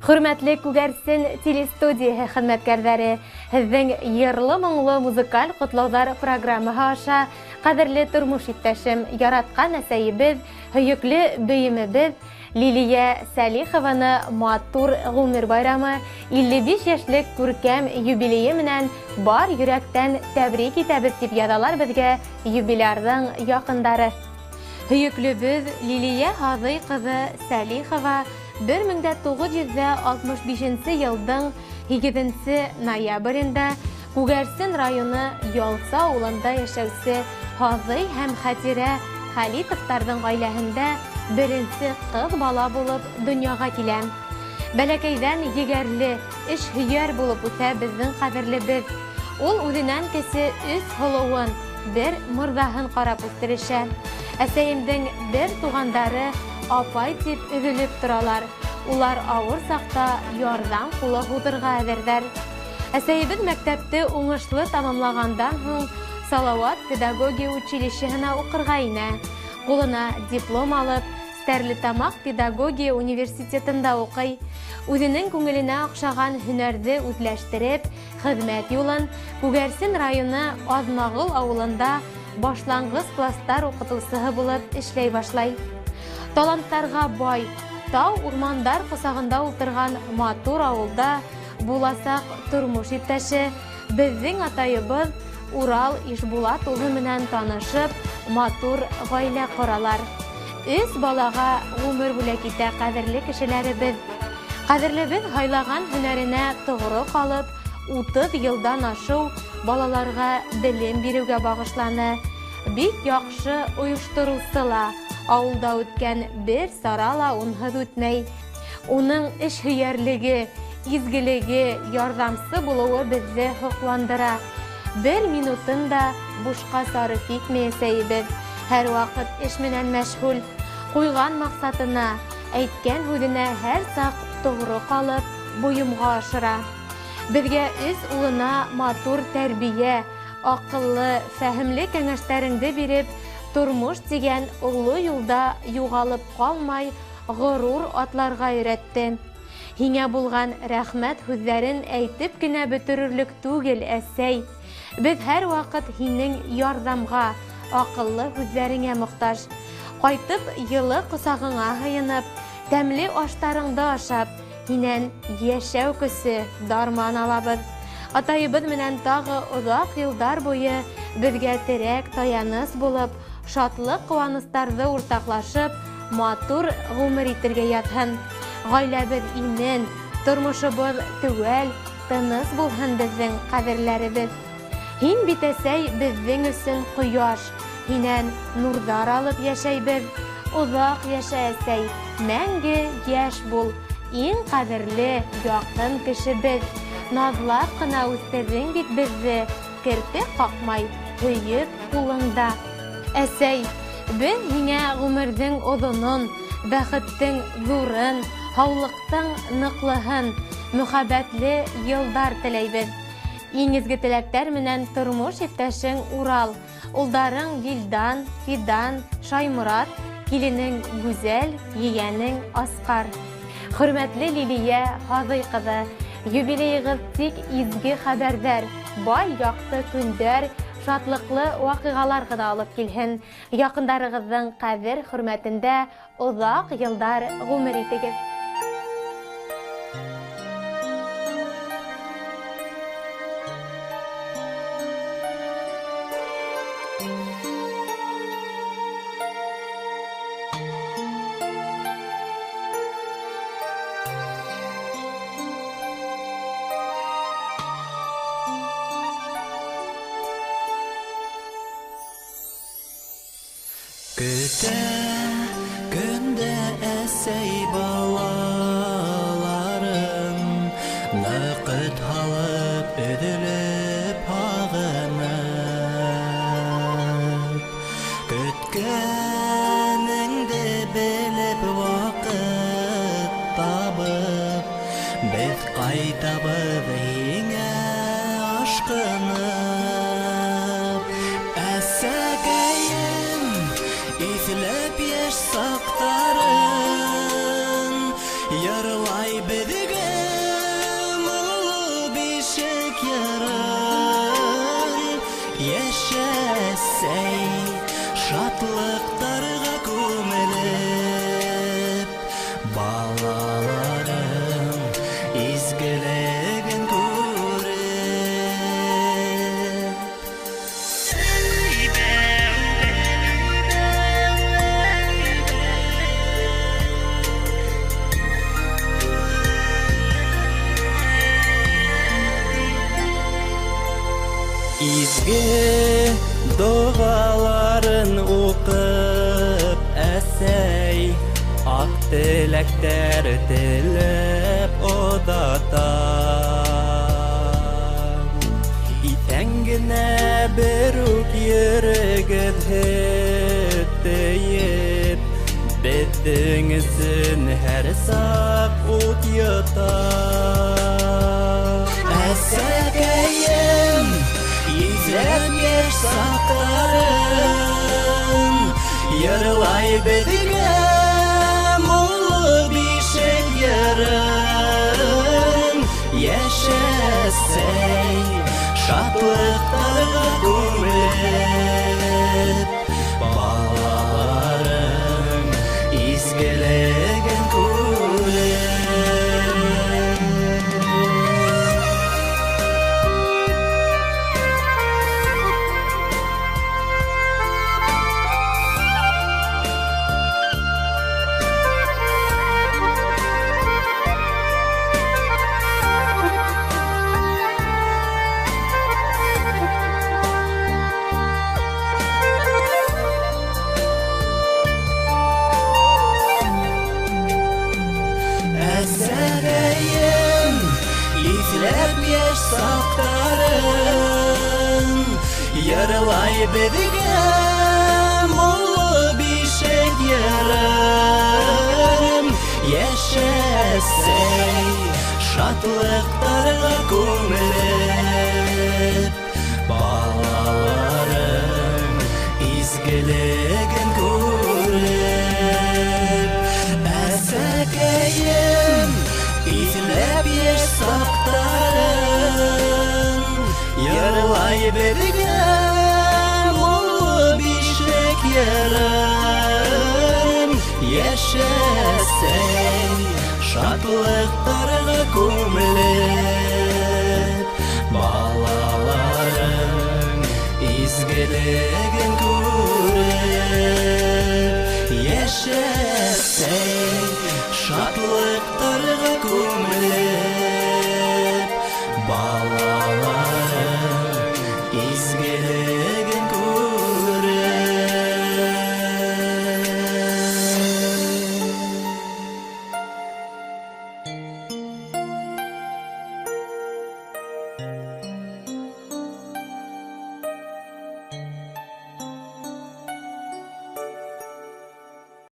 Хөрмәтле Күгәрсен телестудия хезмәткәрләре, һезнең йырлы-моңлы музыкаль котлаулар программаһы аша кадерле тормыш иптәшем, яраткан әсәебез, һөекле бөемебез Лилия Сәлихованы матур гомер байрамы 55 яшьлек күркәм юбилее менән бар йөрәктән тәбрик итәбез дип язалар безгә юбилярның якындары. Һөеклебез Лилия Хазый кызы Сәлихова 1965 елдың 8 ноябрендә Күгәрсен районы Ялса авылында яшәүче Хазый һәм Хатирә Халитовтарның гаиләһендә беренче кыз бала булып дөньяга килә. Бәләкәйдән егәрле, эш һөяр булып үсә безнең кадерлебез. Ул үзеннән кесе үз һолуын, бер мырзаһын карап үстерешә. Әсәемнең бер тугандары апай дип üzülеп торалар. Улар авыр сакта ярдәм кулы һуҙырға әҙерҙәр. Әсәйебеҙ мәктәпте уңышлы тамамлагандан һуң Салауат педагогия училищеһына уҡырға инә. Ҡулына диплом алып, Стәрлетамаҡ педагогия университетында уҡый. Үҙенең күңеленә оҡшаған һөнәрҙе үҙләштереп, хеҙмәт юлын Күгәрсен районы Аҙнағол ауылында башланғыс кластар уҡытыусыһы булып эшләй башлай. Таланттарға бай, тау-урмандар ҡосағында ултырған матур ауылда буласаҡ тормош иптәше беҙҙең атайыбыҙ Урал Ишбулат улы менән танышып, матур ғаилә ҡоралар. 3 балаға ғүмер бүләк итә ҡәҙерле кешеләребеҙ. Ҡәҙерлебеҙ һайлаған һөнәренә тоғро ҡалып, 30 йылдан ашыу балаларға белем биреүгә бағышланы. Бик яҡшы ойоштороусы ла, ауылда үткән бер сара ла унһыҙ үтмәй. Уның эш һөйәрлеге, изгелеге, ярҙамсы булыуы беҙҙе һоҡландыра. Бер минутын да бушҡа сарыф итмәйәсәйбеҙ. Һәр ваҡыт эш менән мәшғүл. Ҡуйған маҡсатына, әйткән һүҙенә һәр саҡ тоғро ҡалып, бойомға ашыра. Беҙгә өс улына матур тәрбиә, аҡыллы, фәһемле кәңәштәреңде биреп, тормош тигән оло юлда юғалып ҡалмай, ғорур атларға өйрәтте. Һиңә булған рәхмәт һүҙҙәрен әйтеп кенә бөтөрөрлөк түгел, әсәй. Беҙ һәр ваҡыт һинең ярҙамға, аҡыллы һүҙҙәреңә мохтаж. Ҡайтып, йылы ҡосағыңа һыйынып, тәмле аштарыңды ашап, һинән йәшәү көсө, дарман алабыҙ. Атайыбыҙ менән тағы оҙаҡ йылдар буйы беҙгә терәк, таяныс булып, шатлыҡ ҡыуаныстарҙы уртаҡлашып, матур ғүмер итергә ятһын. Ғаиләбеҙ имен, тормошобоҙ теүәл, тыныс булһын беҙҙең ҡәҙерләребеҙ. Һин бит, әсәй, беҙҙең өсөн ҡояш. Һинән нурҙар алып йәшәйбеҙ. Оҙаҡ йәшә, әсәй, мәңге йәш бул. Иң ҡәҙерле, яҡын кешебеҙ. Наҙлап ҡына үҫтерҙең бит беҙҙе, керпек ҡаҡмай, һөйөп ҡулыңда. Әсәй, беҙ һиңә ғүмерҙең оҙонон, бәхеттең ҙурын, һаулыҡтың ныҡлыһын, мөхәббәтле йылдар теләйбеҙ. Иң изге теләктәр менән тормош иптәшең Урал, улдарың Вилдан, Фидан, Шайморат, киленең Гүзәл, ейәнең Асҡар. Хөрмәтле Лилия Хазый ҡыҙы, юбилейығыҙ тик изге хәбәрҙәр, бай яҡты көндәр, шатлыҡлы ваҡиғалар ғына алып килһен. Яҡындарығыҙҙың ҡәҙер хөрмәтендә оҙаҡ йылдар ғүмер итегеҙ. Көтә көндә әсәй балаларым, ныҡыт һалып, өҙөлөп һағынып. Көткәнеңде белеп ваҡыт табып, беҙ ҡайтабыҙ һиңә ашҡынып. Әсәкәйем, иҫләп йәш саҡтарын, йырлай беҙгә Изге дұғаларын оқып әсәй ақ тілектер тіліп одатам итәңгіне бір үк ерігіт хеттейіп беттің ізін әр сақ ұт ютам әсәкәйім изләп еш сақтарын йырлай бедіге мұлы бишек ерін яшәсәй шатлықтарға көміліп балаларың изгілігін көріп Әсәрәйім, изләп еш сақтарын йырлай бедіге мұлы бишек ерін яшәсәй шатлықтарға көміліп балаларың изгілігін көріп әсәкәйім изләп еш сақтарын йырлай бедіге мұлы бишек ерін яшәсәй шатлықтарға көміліп балаларың изгілігін көріп яшәсәй шатлықтарға көміліп балаларың